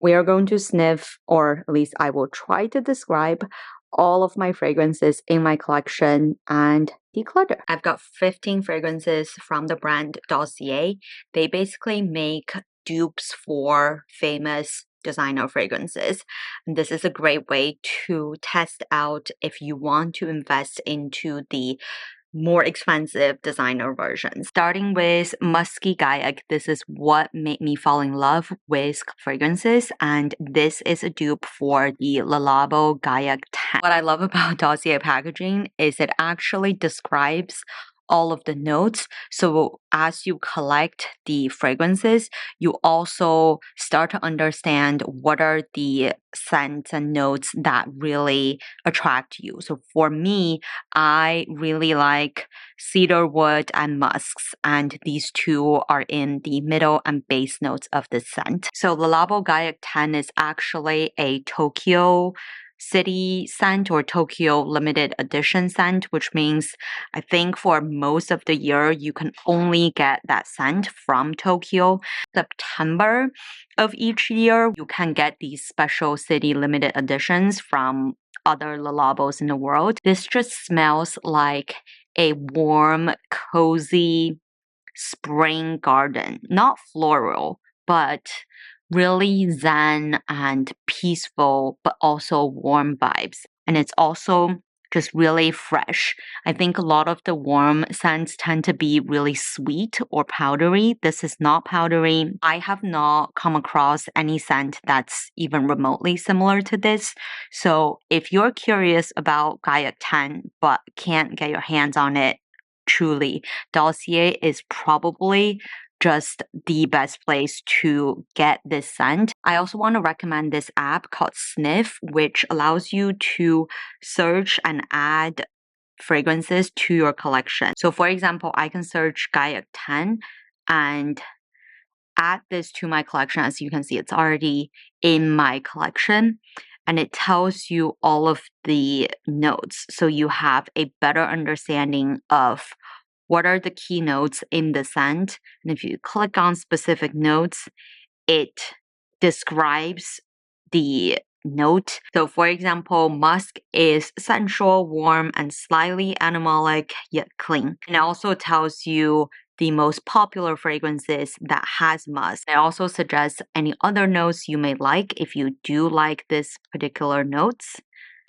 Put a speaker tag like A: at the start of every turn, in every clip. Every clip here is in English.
A: We are going to sniff, or at least I will try to describe all of my fragrances in my collection and declutter. I've got 15 fragrances from the brand Glossier. They basically make dupes for famous designer fragrances. And this is a great way to test out if you want to invest into the more expensive designer versions. Starting with Musky Gaak, this is what made me fall in love with fragrances, and this is a dupe for the Le Labo Gaak 10. What I love about Dossier packaging is it actually describes all of the notes. So as you collect the fragrances, you also start to understand what are the scents and notes that really attract you. So for me, I really like cedarwood and musks, and these two are in the middle and base notes of the scent. So Le Labo Gaak 10 is actually a Tokyo city scent or Tokyo limited edition scent, which means I think for most of the year you can only get that scent from Tokyo. September of each year you can get these special city limited editions from other Le Labos in the world. This just smells like a warm, cozy spring garden. Not floral, but really zen and peaceful, but also warm vibes. And it's also just really fresh. I think a lot of the warm scents tend to be really sweet or powdery. This is not powdery. I have not come across any scent that's even remotely similar to this. So if you're curious about Gaak 10 but can't get your hands on it, truly, Dossier is probably just the best place to get this scent. I also want to recommend this app called Sniff, which allows you to search and add fragrances to your collection. So for example, I can search Gaak 10 and add this to my collection. As you can see, it's already in my collection. And it tells you all of the notes. So you have a better understanding of what are the key notes in the scent. And if you click on specific notes, it describes the note. So for example, musk is sensual, warm, and slightly animalic, yet clean. And it also tells you the most popular fragrances that has musk. It also suggests any other notes you may like if you do like this particular notes.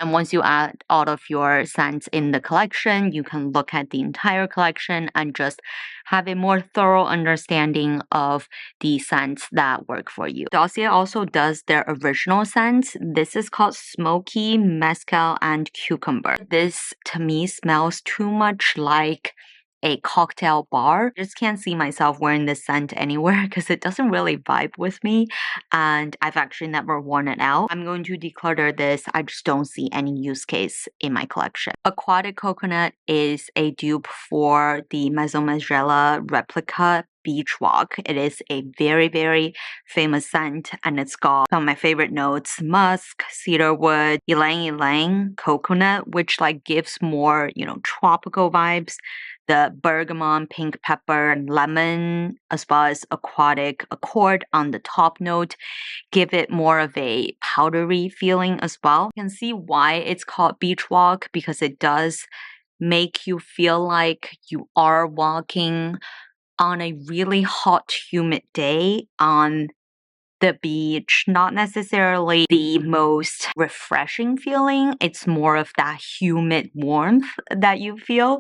A: And once you add all of your scents in the collection, you can look at the entire collection and just have a more thorough understanding of the scents that work for you. Dossier also does their original scents. This is called Smoky, Mezcal, and Cucumber. This to me smells too much like a cocktail bar. I just can't see myself wearing this scent anywhere because it doesn't really vibe with me, and I've actually never worn it out. I'm going to declutter this. I just don't see any use case in my collection. Aquatic Coconut is a dupe for the Maison Margiela replica Beach Walk. It is a very, very famous scent, and it's got some of my favorite notes: musk, cedarwood, ylang ylang, coconut, which like gives more, tropical vibes. The bergamot, pink pepper, and lemon, as well as aquatic accord on the top note, give it more of a powdery feeling as well. You can see why it's called Beach Walk, because it does make you feel like you are walking on a really hot, humid day on the beach. Not necessarily the most refreshing feeling. It's more of that humid warmth that you feel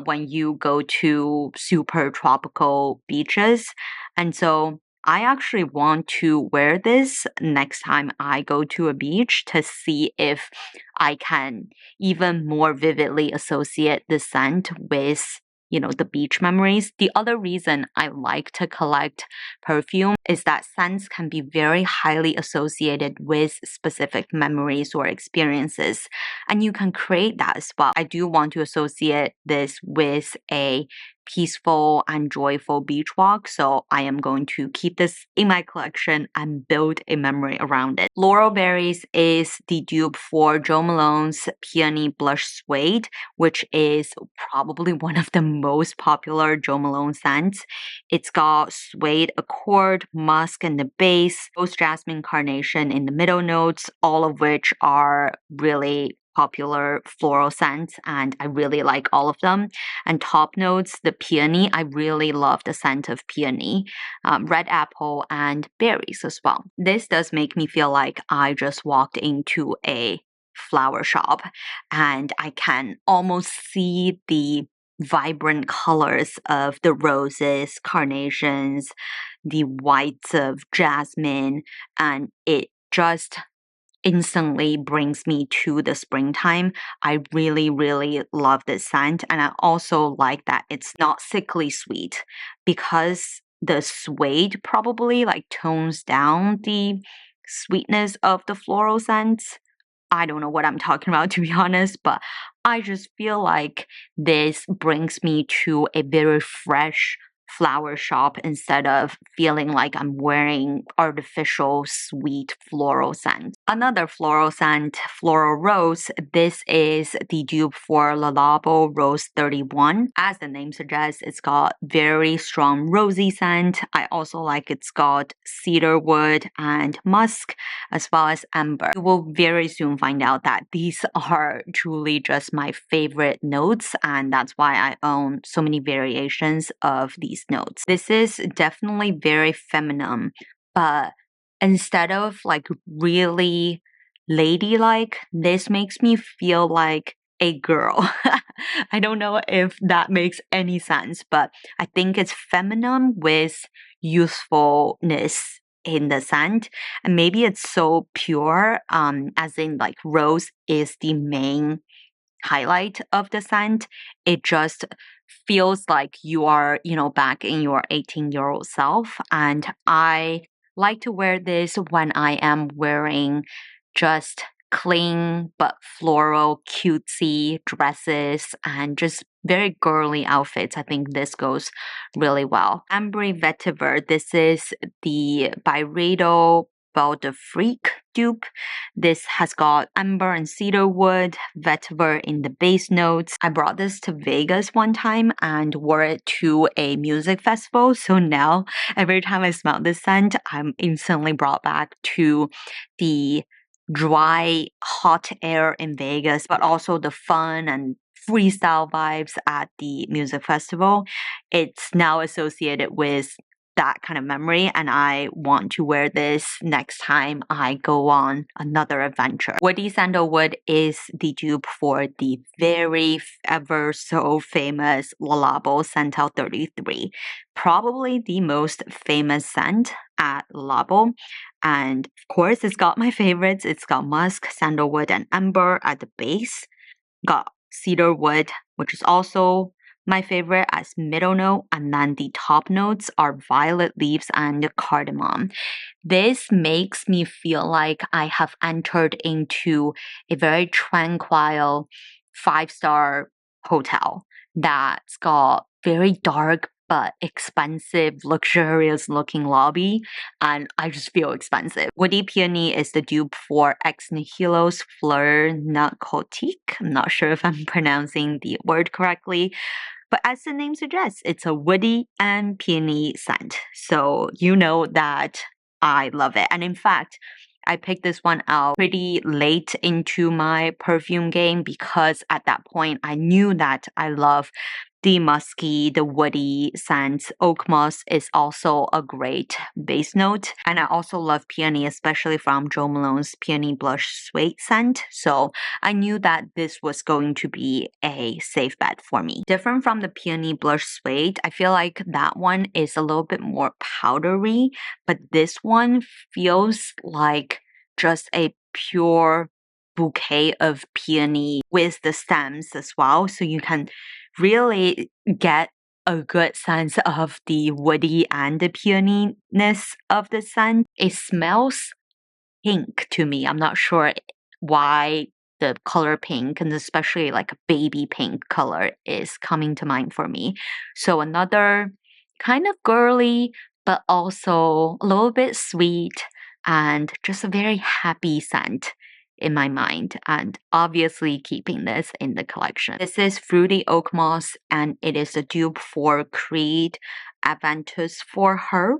A: when you go to super tropical beaches. And so I actually want to wear this next time I go to a beach to see if I can even more vividly associate the scent with the beach memories. The other reason I like to collect perfume is that scents can be very highly associated with specific memories or experiences, and you can create that as well. I do want to associate this with a peaceful and joyful beach walk. So I am going to keep this in my collection and build a memory around it. Laurel Berries is the dupe for Jo Malone's Peony Blush Suede, which is probably one of the most popular Jo Malone scents. It's got suede accord, musk in the base, rose jasmine carnation in the middle notes, all of which are really popular floral scents, and I really like all of them. And top notes, the peony, I really love the scent of peony, red apple, and berries as well. This does make me feel like I just walked into a flower shop and I can almost see the vibrant colors of the roses, carnations, the whites of jasmine, and it just instantly brings me to the springtime. I really, really love this scent. And I also like that it's not sickly sweet because the suede probably like tones down the sweetness of the floral scents. I don't know what I'm talking about, to be honest, but I just feel like this brings me to a very fresh flower shop instead of feeling like I'm wearing artificial sweet floral scent. Another floral scent, Floral Rose. This is the dupe for Le Labo Rose 31. As the name suggests, it's got very strong rosy scent. I also like it's got cedarwood and musk as well as amber. You will very soon find out that these are truly just my favorite notes, and that's why I own so many variations of these notes. This is definitely very feminine, but instead of like really ladylike, this makes me feel like a girl. I don't know if that makes any sense, but I think it's feminine with youthfulness in the scent, and maybe it's so pure, as in like rose is the main highlight of the scent. It just feels like you are, back in your 18-year-old self. And I like to wear this when I am wearing just clean but floral cutesy dresses and just very girly outfits. I think this goes really well. Ambre Vetiver. This is the Byredo Belle de Freak dupe. This has got amber and cedarwood, vetiver in the base notes. I brought this to Vegas one time and wore it to a music festival. So now every time I smell this scent, I'm instantly brought back to the dry, hot air in Vegas, but also the fun and freestyle vibes at the music festival. It's now associated with that kind of memory, and I want to wear this next time I go on another adventure. Woody Sandalwood is the dupe for the very ever so famous Le Labo Santal 33, probably the most famous scent at Le Labo. And of course, it's got my favorites. It's got musk, sandalwood, and amber at the base. Got cedarwood, which is also my favorite as middle note, and then the top notes are violet leaves and cardamom. This makes me feel like I have entered into a very tranquil 5-star hotel that's got very dark but expensive, luxurious looking lobby, and I just feel expensive. Woody Peony is the dupe for Ex Nihilo's Fleur Narcotique. I'm not sure if I'm pronouncing the word correctly, but as the name suggests, it's a woody and peony scent. So you know that I love it. And in fact, I picked this one out pretty late into my perfume game because at that point I knew that I love the musky, the woody scents. Oak moss is also a great base note. And I also love peony, especially from Jo Malone's Peony Blush Suede scent. So I knew that this was going to be a safe bet for me. Different from the Peony Blush Suede, I feel like that one is a little bit more powdery, but this one feels like just a pure bouquet of peony with the stems as well. So you can really get a good sense of the woody and the peoniness of the scent. It smells pink to me. I'm not sure why the color pink, and especially like a baby pink color is coming to mind for me. So another kind of girly, but also a little bit sweet and just a very happy scent in my mind, and obviously keeping this in the collection. This is Fruity Oak Moss, and it is a dupe for Creed Aventus for Her.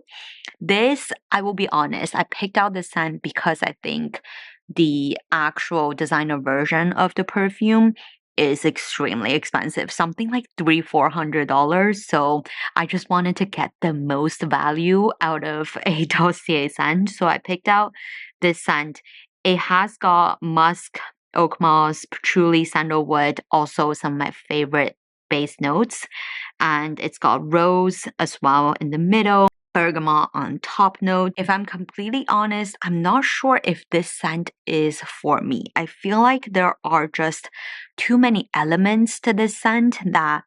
A: This, I will be honest, I picked out this scent because I think the actual designer version of the perfume is extremely expensive, something like $300-400. So I just wanted to get the most value out of a Dossier scent. So I picked out this scent. It has got musk, oak moss, patchouli, sandalwood, also some of my favorite base notes. And it's got rose as well in the middle, bergamot on top note. If I'm completely honest, I'm not sure if this scent is for me. I feel like there are just too many elements to this scent that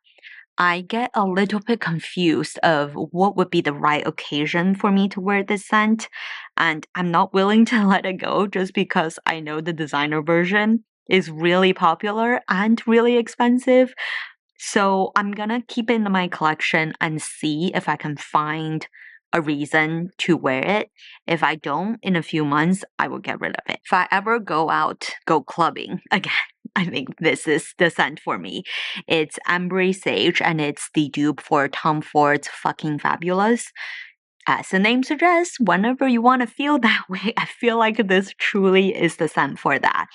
A: I get a little bit confused of what would be the right occasion for me to wear this scent, and I'm not willing to let it go just because I know the designer version is really popular and really expensive. So I'm gonna keep it in my collection and see if I can find a reason to wear it. If I don't, in a few months, I will get rid of it. If I ever go clubbing again, I think this is the scent for me. It's Ambery Sage, and it's the dupe for Tom Ford's Fucking Fabulous. As the name suggests, whenever you want to feel that way, I feel like this truly is the scent for that.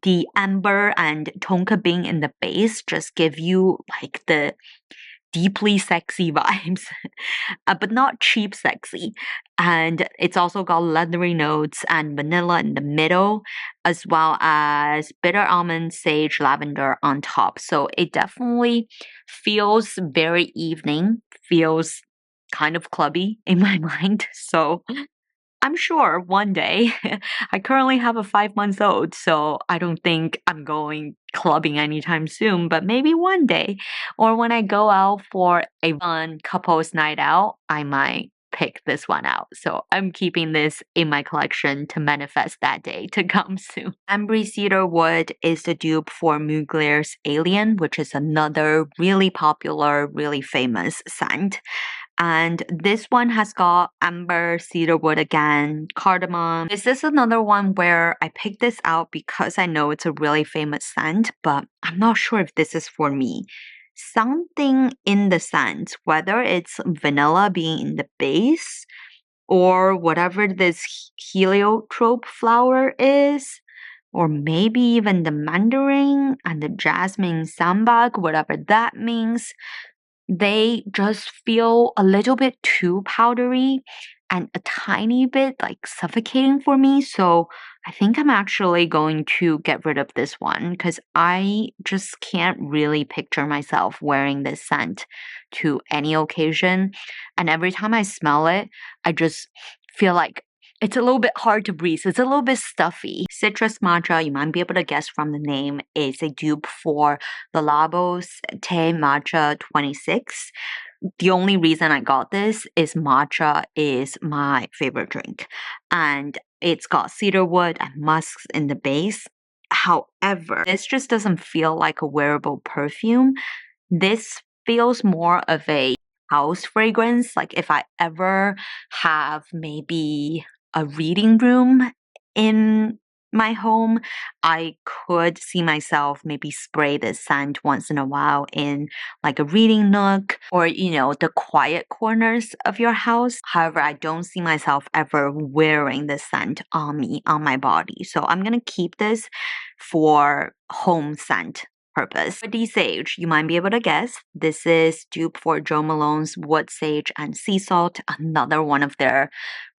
A: The amber and tonka bean in the base just give you like the deeply sexy vibes, but not cheap sexy. And it's also got leathery notes and vanilla in the middle, as well as bitter almond, sage, lavender on top. So it definitely feels very evening, feels kind of clubby in my mind. So I'm sure one day. I currently have a 5-month-old, so I don't think I'm going clubbing anytime soon, but maybe one day. Or when I go out for a fun couples night out, I might pick this one out. So I'm keeping this in my collection to manifest that day to come soon. Ambery Cedarwood is the dupe for Mugler's Alien, which is another really popular, really famous scent. And this one has got amber, cedarwood again, cardamom. This is another one where I picked this out because I know it's a really famous scent, but I'm not sure if this is for me. Something in the scent, whether it's vanilla being in the base or whatever this heliotrope flower is, or maybe even the mandarin and the jasmine sambac, whatever that means, they just feel a little bit too powdery and a tiny bit like suffocating for me. So I think I'm actually going to get rid of this one because I just can't really picture myself wearing this scent to any occasion. And every time I smell it, I just feel like it's a little bit hard to breathe. It's a little bit stuffy. Citrus Matcha, you might be able to guess from the name, is a dupe for the Labos Te Matcha 26. The only reason I got this is matcha is my favorite drink. And it's got cedarwood and musks in the base. However, this just doesn't feel like a wearable perfume. This feels more of a house fragrance. Like if I ever have maybe a reading room in my home, I could see myself maybe spray this scent once in a while in like a reading nook or, the quiet corners of your house. However, I don't see myself ever wearing this scent on me, on my body. So I'm going to keep this for home scent purpose. For sage, you might be able to guess. This is dupe for Jo Malone's Wood Sage and Sea Salt, another one of their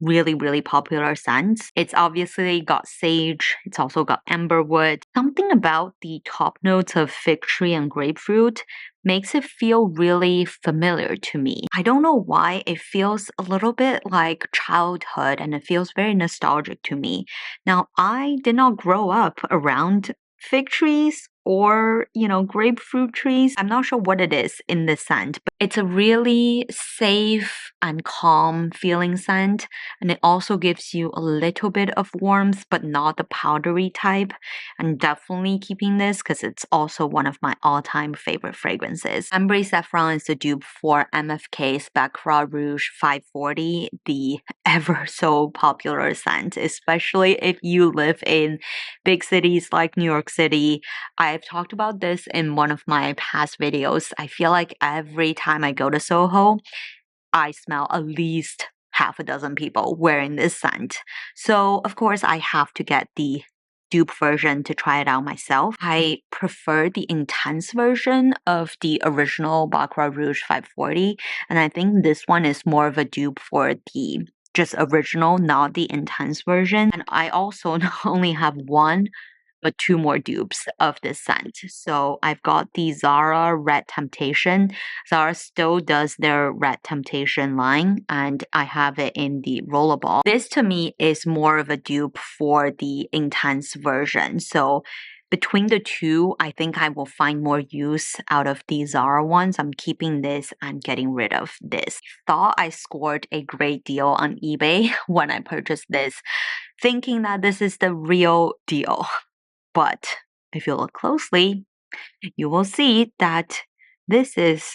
A: really, really popular scents. It's obviously got sage. It's also got amberwood. Something about the top notes of fig tree and grapefruit makes it feel really familiar to me. I don't know why. It feels a little bit like childhood and it feels very nostalgic to me. Now, I did not grow up around fig trees or, grapefruit trees. I'm not sure what it is in this scent, but it's a really safe and calm feeling scent. And it also gives you a little bit of warmth, but not the powdery type. I'm definitely keeping this because it's also one of my all-time favorite fragrances. Ambre Saffron is the dupe for MFK's Baccarat Rouge 540, the ever so popular scent, especially if you live in big cities like New York City. I've talked about this in one of my past videos. I feel like every time I go to Soho, I smell at least half a dozen people wearing this scent. So, of course, I have to get the dupe version to try it out myself. I prefer the intense version of the original Baccarat Rouge 540, and I think this one is more of a dupe for the just original, not the intense version. And I also not only have one but two more dupes of this scent. So I've got the Zara Red Temptation. Zara still does their Red Temptation line, and I have it in the rollerball. This to me is more of a dupe for the intense version. So between the two, I think I will find more use out of the Zara ones. I'm keeping this and getting rid of this. Thought I scored a great deal on eBay when I purchased this, thinking that this is the real deal. But if you look closely, you will see that this is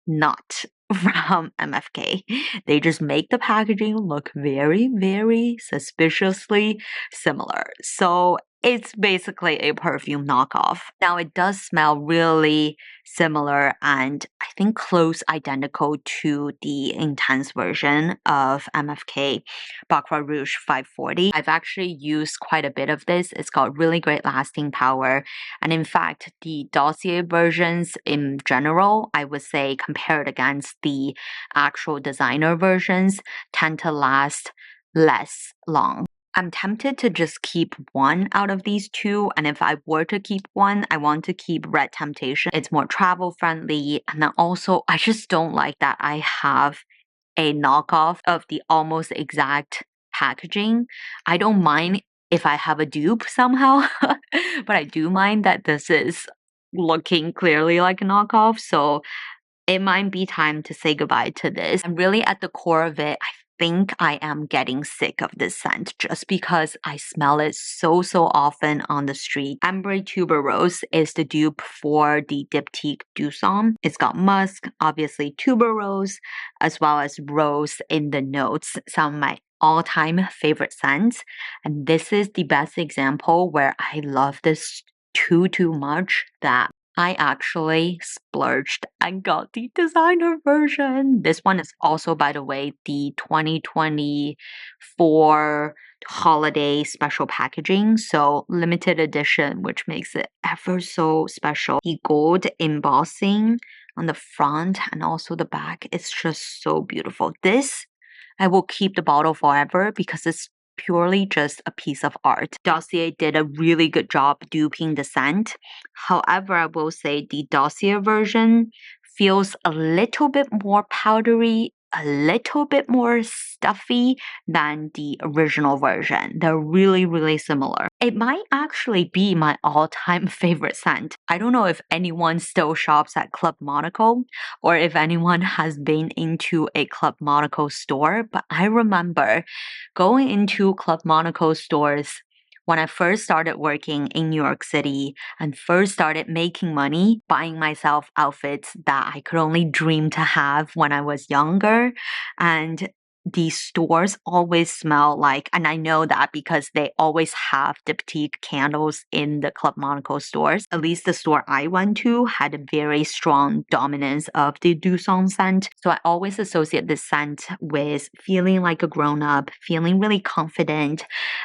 A: not from MFK. They just make the packaging look very, very suspiciously similar. So it's basically a perfume knockoff. Now it does smell really similar and I think close identical to the intense version of MFK Baccarat Rouge 540. I've actually used quite a bit of this. It's got really great lasting power. And in fact, the Glossier versions in general, I would say compared against the actual designer versions, tend to last less long. I'm tempted to just keep one out of these two, and if I were to keep one, I want to keep Red Temptation. It's more travel friendly, and then also I just don't like that I have a knockoff of the almost exact packaging. I don't mind if I have a dupe somehow, but I do mind that this is looking clearly like a knockoff, so it might be time to say goodbye to this. And really at the core of it, I think I am getting sick of this scent just because I smell it so often on the street. Ambre Tuberose is the dupe for the Diptyque Douceur. It's got musk, obviously tuberose, as well as rose in the notes. Some of my all-time favorite scents. And this is the best example where I love this too much that I actually splurged and got the designer version. This one is also, by the way, the 2024 holiday special packaging. So limited edition, which makes it ever so special. The gold embossing on the front and also the back is just so beautiful. This, I will keep the bottle forever because it's purely just a piece of art. Glossier did a really good job duping the scent. However, I will say the Glossier version feels a little bit more powdery, a little bit more stuffy than the original version. They're really similar. It might actually be my all-time favorite scent. I don't know if anyone still shops at Club Monaco or if anyone has been into a Club Monaco store, but I remember going into Club Monaco stores when I first started working in New York City and first started making money, buying myself outfits that I could only dream to have when I was younger. And these stores always smell like, and I know that because they always have Diptyque candles in the Club Monaco stores. At least the store I went to had a very strong dominance of the Douceur scent. So I always associate this scent with feeling like a grown-up, feeling really confident,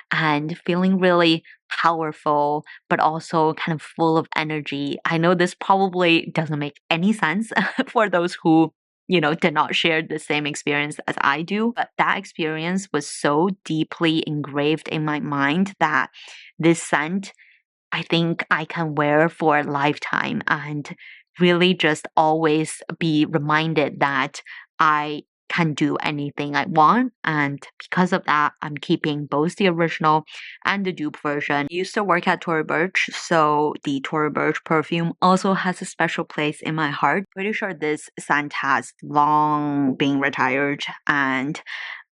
A: and feeling really powerful, but also kind of full of energy. I know this probably doesn't make any sense for those who did not share the same experience as I do. But that experience was so deeply engraved in my mind that this scent, I think I can wear for a lifetime and really just always be reminded that I can do anything I want. And because of that, I'm keeping both the original and the dupe version. I used to work at Tory Birch, so the Tory Birch perfume also has a special place in my heart. Pretty sure this scent has long been retired, and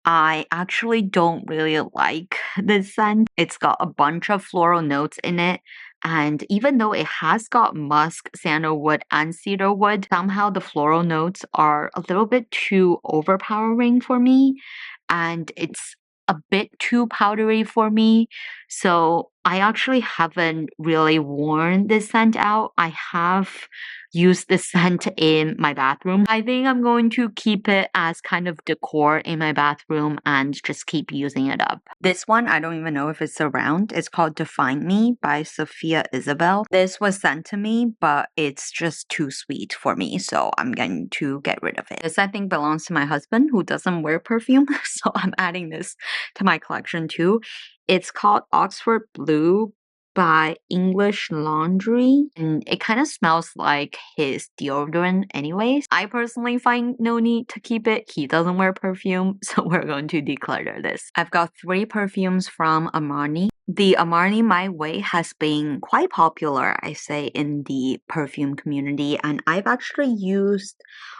A: I actually don't really like this scent. It's got a bunch of floral notes in it. And even though it has got musk, sandalwood, and cedarwood, somehow the floral notes are a little bit too overpowering for me. And it's a bit too powdery for me. So I actually haven't really worn this scent out. I have used this scent in my bathroom. I think I'm going to keep it as kind of decor in my bathroom and just keep using it up. This one, I don't even know if it's around. It's called Define Me by Sophia Isabel. This was sent to me, but it's just too sweet for me, so I'm going to get rid of it. This, I think, belongs to my husband who doesn't wear perfume, so I'm adding this to my collection too. It's called Oxford Blue by English Laundry, and it kind of smells like his deodorant anyways. I personally find no need to keep it. He doesn't wear perfume, so we're going to declutter this. I've got 3 perfumes from Armani. The Armani My Way has been quite popular, I say, in the perfume community, and I've actually used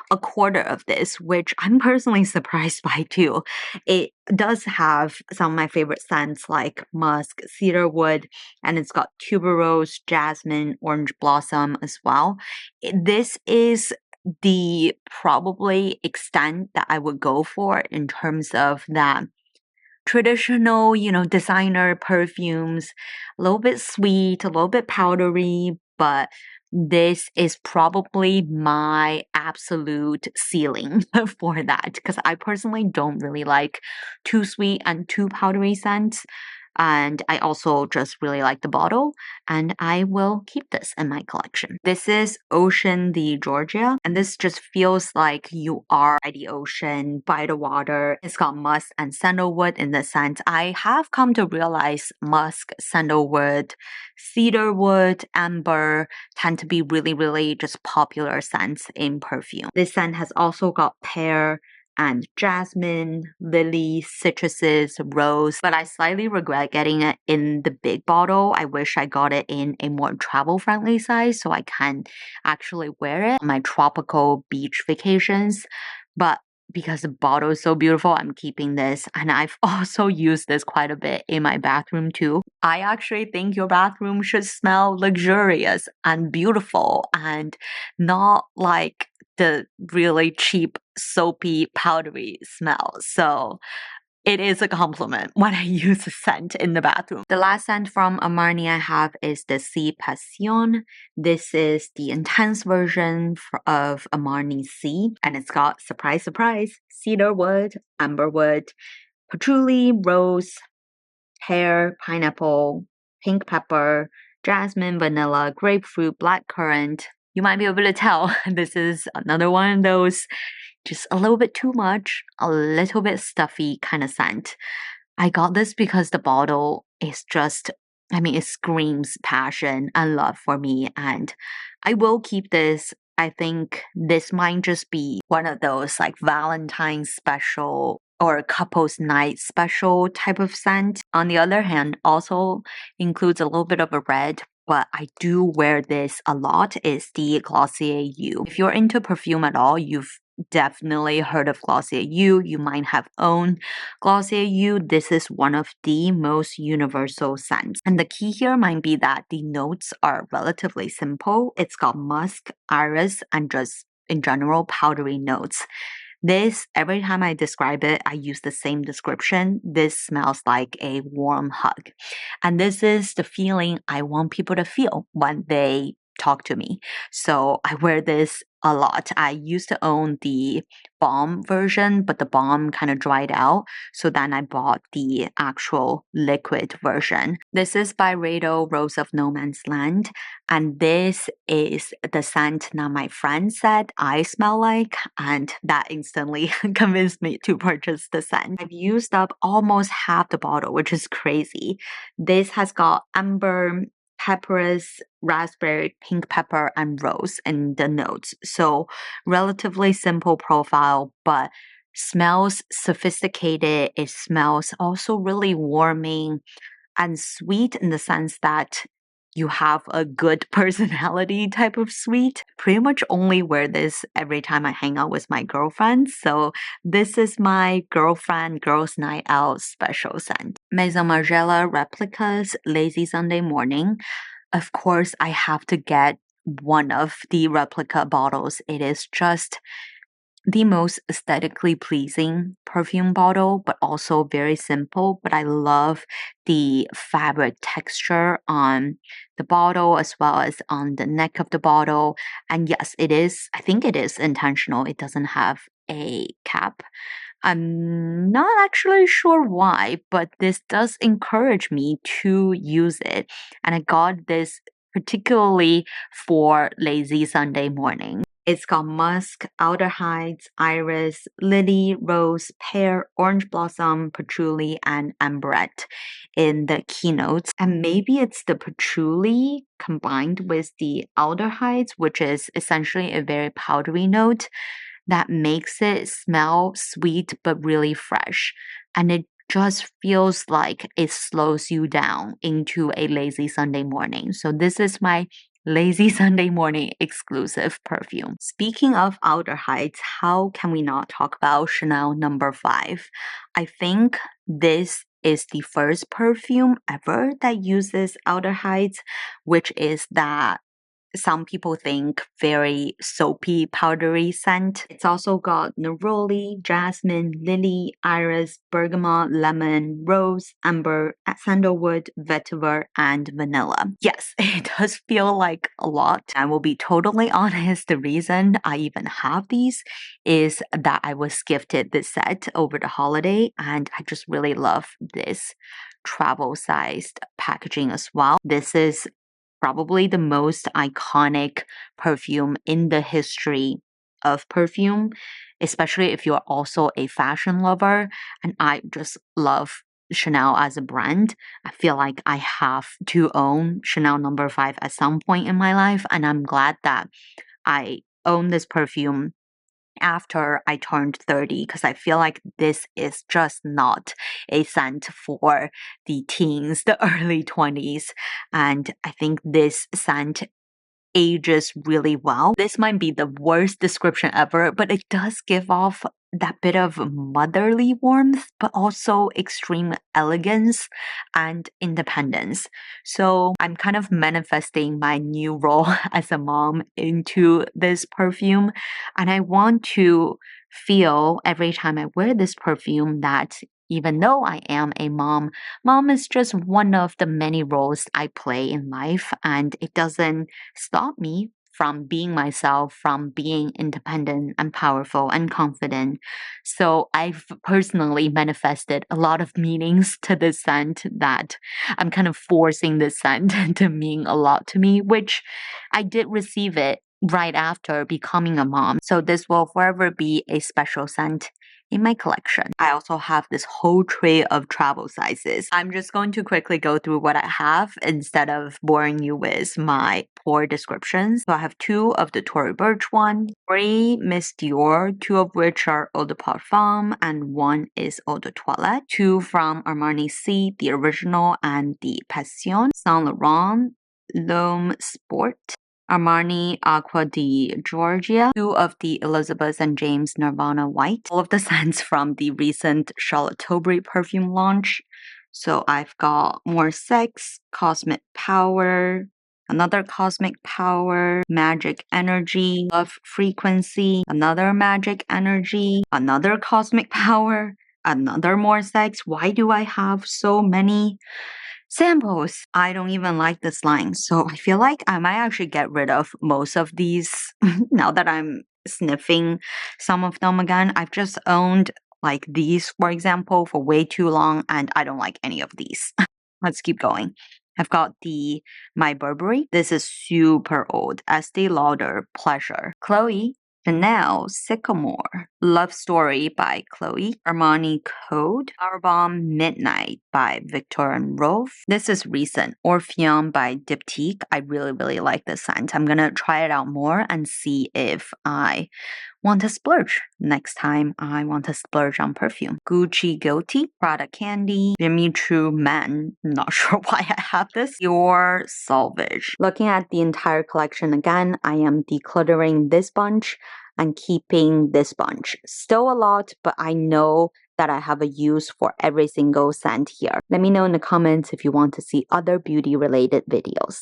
A: a quarter of this, which I'm personally surprised by too. It does have some of my favorite scents like musk, cedarwood, and it's got tuberose, jasmine, orange blossom as well. This is the probably extent that I would go for in terms of that traditional, designer perfumes, a little bit sweet, a little bit powdery, but this is probably my absolute ceiling for that because I personally don't really like too sweet and too powdery scents. And I also just really like the bottle, and I will keep this in my collection. This is Ocean the Georgia, and this just feels like you are by the ocean, by the water. It's got musk and sandalwood in the scent. I have come to realize musk, sandalwood, cedarwood, amber tend to be really, really just popular scents in perfume. This scent has also got pear and jasmine, lily, citruses, rose, but I slightly regret getting it in the big bottle. I wish I got it in a more travel-friendly size so I can actually wear it on my tropical beach vacations. But because the bottle is so beautiful, I'm keeping this. And I've also used this quite a bit in my bathroom too. I actually think your bathroom should smell luxurious and beautiful and not like the really cheap, soapy, powdery smell. So it is a compliment when I use a scent in the bathroom. The last scent from Armani I have is the C Passion. This is the intense version of Armani C, and it's got, surprise, surprise, cedarwood, amberwood, patchouli, rose, pear, pineapple, pink pepper, jasmine, vanilla, grapefruit, blackcurrant. You might be able to tell this is another one of those just a little bit too much, a little bit stuffy kind of scent. I got this because the bottle is just, it screams passion and love for me, and I will keep this. I think this might just be one of those like Valentine's special or couples night special type of scent. On the other hand, also includes a little bit of a red, but I do wear this a lot, is the Glossier U. If you're into perfume at all, you've definitely heard of Glossier U. You might have owned Glossier U. This is one of the most universal scents. And the key here might be that the notes are relatively simple. It's got musk, iris, and just in general powdery notes. This, every time I describe it, I use the same description. This smells like a warm hug. And this is the feeling I want people to feel when they talk to me. So I wear this a lot. I used to own the balm version, but the balm kind of dried out. So then I bought the actual liquid version. This is by Rado Rose of No Man's Land. And this is the scent that my friend said I smell like. And that instantly convinced me to purchase the scent. I've used up almost half the bottle, which is crazy. This has got amber, pepperous, raspberry, pink pepper, and rose in the notes. So relatively simple profile, but smells sophisticated. It smells also really warming and sweet in the sense that you have a good personality type of sweet. Pretty much only wear this every time I hang out with my girlfriends. So this is my girlfriend girls night out special scent. Maison Margiela Replicas Lazy Sunday Morning. Of course, I have to get one of the replica bottles. It is just the most aesthetically pleasing perfume bottle, but also very simple. But I love the fabric texture on the bottle as well as on the neck of the bottle. And yes, it is, I think it is intentional. It doesn't have a cap. I'm not actually sure why, but this does encourage me to use it. And I got this particularly for lazy Sunday morning. It's got musk, aldehydes, iris, lily, rose, pear, orange blossom, patchouli, and amberette in the keynotes. And maybe it's the patchouli combined with the aldehydes, which is essentially a very powdery note that makes it smell sweet but really fresh. And it just feels like it slows you down into a lazy Sunday morning. So this is my lazy Sunday morning exclusive perfume. Speaking of aldehydes, how can we not talk about Chanel number 5? I think this is the first perfume ever that uses aldehydes, which is that some people think very soapy, powdery scent. It's also got neroli, jasmine, lily, iris, bergamot, lemon, rose, amber, sandalwood, vetiver, and vanilla. Yes, it does feel like a lot. I will be totally honest, the reason I even have these is that I was gifted this set over the holiday, and I just really love this travel-sized packaging as well. This is probably the most iconic perfume in the history of perfume, especially if you're also a fashion lover. And I just love Chanel as a brand. I feel like I have to own Chanel number 5 at some point in my life. And I'm glad that I own this perfume after I turned 30 because I feel like this is just not a scent for the teens, the early 20s. And I think this scent ages really well. This might be the worst description ever, but it does give off that bit of motherly warmth, but also extreme elegance and independence. So I'm kind of manifesting my new role as a mom into this perfume. And I want to feel every time I wear this perfume that even though I am a mom, mom is just one of the many roles I play in life, and it doesn't stop me from being myself, from being independent and powerful and confident. So I've personally manifested a lot of meanings to this scent that I'm kind of forcing this scent to mean a lot to me, which I did receive it right after becoming a mom. So this will forever be a special scent in my collection. I also have this whole tray of travel sizes. I'm just going to quickly go through what I have instead of boring you with my poor descriptions. So I have 2 of the Tory Birch one, 3 Miss Dior, 2 of which are Eau de Parfum and 1 is Eau de Toilette, 2 from Armani C, the original and the Passion, Saint Laurent, L'Homme Sport, Armani Aqua di Georgia, 2 of the Elizabeth and James Nirvana White, all of the scents from the recent Charlotte Tilbury perfume launch. So I've got More Sex, Cosmic Power, another Cosmic Power, Magic Energy, Love Frequency, another Magic Energy, another Cosmic Power, another More Sex. Why do I have so many samples? I don't even like this line. So I feel like I might actually get rid of most of these now that I'm sniffing some of them again. I've just owned like these, for example, for way too long, and I don't like any of these. Let's keep going. I've got the My Burberry. This is super old. Estee Lauder Pleasure. Chloe, Chanel, Sycamore, Love Story by Chloe, Armani Code, Powerbomb Midnight by Victor and Rolf. This is recent, Orpheum by Diptyque. I really, really like this scent. I'm gonna try it out more and see if I want to splurge. Next time, I want to splurge on perfume. Gucci Guilty, Prada Candy, Jimmy Choo Man. Not sure why I have this. Your Salvage. Looking at the entire collection again, I am decluttering this bunch and keeping this bunch. Still a lot, but I know that I have a use for every single scent here. Let me know in the comments if you want to see other beauty related videos.